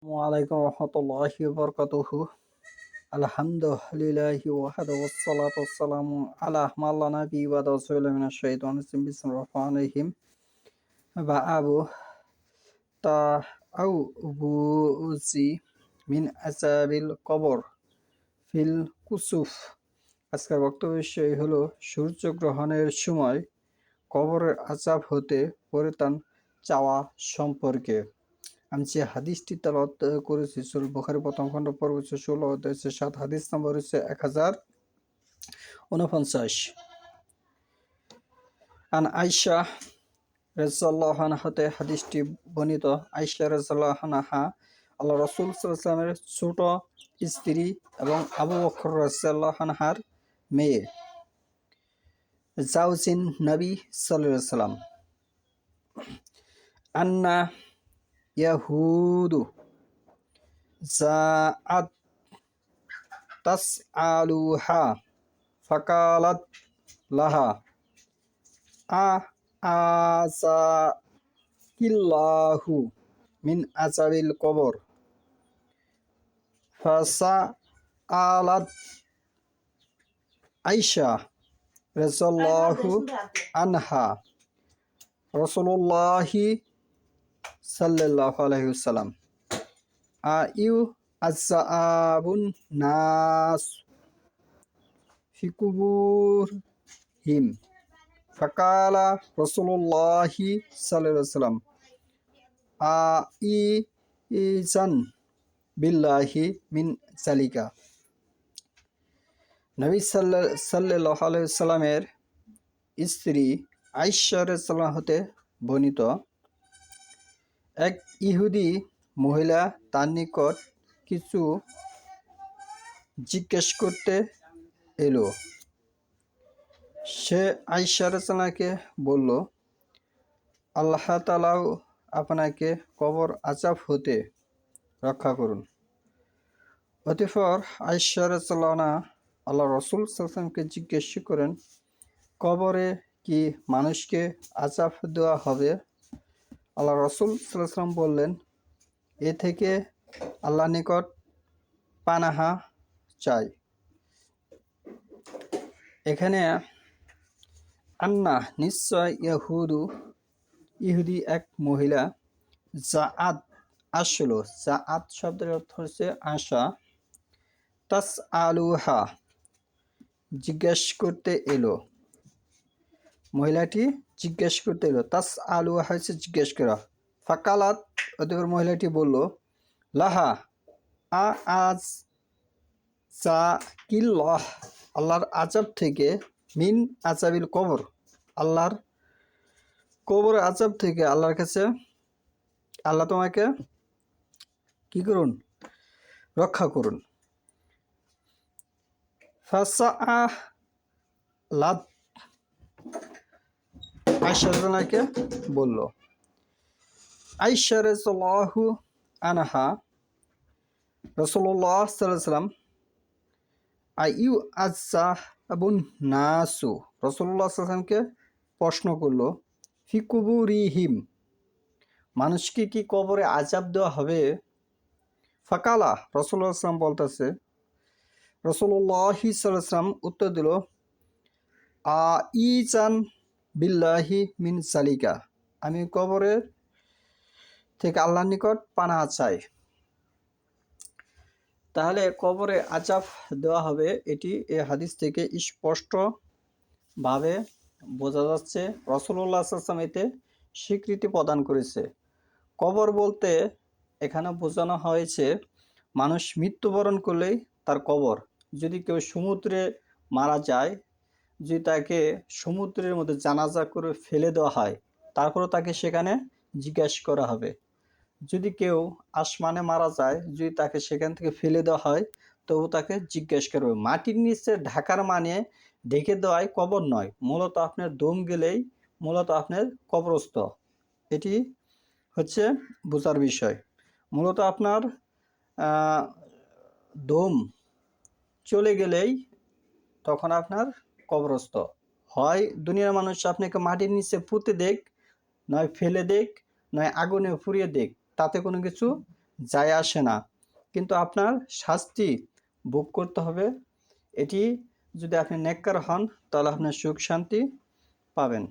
ওয়ালাইকুম রহমতুল্লাহি ওয়া বারাকাতুহু। আলহামদুলিল্লাহি ওয়াহদাহু ওয়াসসালাতু ওয়াসসালামু আলা মান লা নাবিয়্যা বা'দাহু আউযুবিল্লাহি মিনাশ শাইতানির রাজিম। বিসমিল্লাহির রহমানির রহিম। বা'আবু তাআউযি মিন আযাবিল কবর ফিল কুসুফ। আজকের বক্তব্য বিষয় হলো সূর্যগ্রহণের সময় কবরের আযাব হতে পরিত্রাণ চাওয়া সম্পর্কে। আমি যে হাদিসটি তেলাওয়াত করেছি সহিহ বুখারী প্রথম খণ্ড পর্ব 16 অধ্যায় 7, হাদিস নম্বর হচ্ছে 1049। আন আয়েশা রাদিয়াল্লাহু আনহা হতে হাদিসটি বর্ণিত। আয়েশা রাদিয়াল্লাহু আনহা আল্লাহ রাসূল সাল্লাল্লাহু আলাইহি ওয়াসাল্লামের ছোট স্ত্রী এবং আবু বকর রাদিয়াল্লাহু আনহার মেয়ে, জাওজিন নবী সাল্লাল্লাহু আলাইহি ওয়াসাল্লাম। আন্না ইয়াহুদু জাআত তাসআলুহা ফাকালাত লাহা আযাকিল্লাহু মিন আযাবিল কবর ফাসাআলাত আয়েশা রাদিয়াল্লাহু আনহা রাসূলুল্লাহি সাল্লাল্লাহু আলাইহি ওয়াসাল্লাম আইউ আযাবুন নাস ফি কুবুরহিম ফাকালা রাসূলুল্লাহি সাল্লাল্লাহু আলাইহি ওয়াসাল্লাম আইযান বিল্লাহি মিন যালিকা। নবী সাল্লাল্লাহু আলাইহি ওয়াসাল্লামের স্ত্রী আয়েশা রাদিয়াল্লাহু হতে বর্ণিত, এক ইহুদি মহিলা তার নিকট কিছু জিজ্ঞেস করতে এলো। সে আয়েশা রাদিয়াল্লাহুকে বলল, আল্লাহ তাআলা আপনাকে কবর আযাব হতে রক্ষা করুন। অতঃপর আয়েশা রাদিয়াল্লাহু আনহা আল্লাহ রাসূল সাল্লাল্লাহু আলাইহি ওয়াসাল্লামকে জিজ্ঞেস করেন, কবরে কি মানুষকে আযাব দেওয়া হবে? আল্লাহ রাসূল সাল্লাল্লাহু আলাইহি ওয়াসাল্লাম বললেন, এ থেকে আল্লাহর নিকট পানাহা চাই। এখানে আন্না নিশ্চয় ইহুদি এক মহিলা জাআত আসলো। জাআত শব্দের অর্থ হচ্ছে আসা। তাসআলুহা জিজ্ঞেস করতে এলো। মহিলাটি জিজ্ঞেস করতে এলো। তাসআলুহা হচ্ছে জিজ্ঞেস করা। ফাকালাত অতঃপর মহিলাটি বলল, লাহা আজ জাকিল্লাহ আল্লাহর আযাব থেকে, মিন আযাবিল কবর আল্লাহর কবরের আযাব থেকে আল্লাহর কাছে আল্লাহ তোমাকে কি করুন? রক্ষা করুন। ফাসাআলাত আয়েশা রাদিয়াল্লাহুকে বলল। আয়েশা রাদিয়াল্লাহু আনহা রাসূলুল্লাহ সাল্লাল্লাহু আলাইহি ওয়াসাল্লাম আইউ আযাবুন নাসু রাসূলুল্লাহ সাল্লাল্লাহু আলাইহি ওয়াসাল্লামকে প্রশ্ন করল, ফি কুবুরিহিম মানুষকে কি কবরে আযাব দেওয়া হবে? ফাকালা রাসূলুল্লাহ সাল্লাল্লাহু আলাইহি ওয়াসাল্লাম বলতেছে, রাসূলুল্লাহি সাল্লাল্লাহু আলাইহি ওয়াসাল্লাম উত্তর দিল, আইযান বিল্লাহি মিন যালিকা আমি কবরের থেকে আল্লাহর নিকট পানাহ চাই। তাহলে কবরে আযাব দেওয়া হবে, এটি এই হাদিস থেকে স্পষ্টভাবে বোঝা যাচ্ছে। রাসূলুল্লাহ সাল্লাল্লাহু আলাইহি ওয়াসাল্লাম এতে স্বীকৃতি প্রদান করেছে। কবর বলতে এখানে বোঝানো হয়েছে মানুষ মৃত্যুবরণ করলেই তার কবর। যদি কেউ সমুদ্রে মারা যায়, যদি তাকে সমুদ্রের মধ্যে জানাজা করে ফেলে দেওয়া হয়, তারপরও তাকে সেখানে জিজ্ঞাসা করা হবে। যদি কেউ আসমানে মারা যায়, যদি তাকে সেখান থেকে ফেলে দেওয়া হয়, তবু তাকে জিজ্ঞাসা করবে। মাটির নিচে ঢাকার মানে ঢেকে দেওয়াই কবর নয়, মূলত আপনার দম গেলেই মূলত আপনার কবরস্থ। এটি হচ্ছে বোঝার বিষয়। মূলত আপনার দম চলে গেলেই তখন আপনার কবরস্থ। হয় দুনিয়ার মানুষ আপনাকে মাটির নিচে পুঁতে দেখ, নয় ফেলে দেখ, নয় আগুনে পুড়িয়ে দেখ, তাতে কোনো কিছু যায় আসে না, কিন্তু আপনার শাস্তি ভোগ করতে হবে। এটি যদি আপনি নেককার হন তাহলে আপনি সুখ শান্তি পাবেন।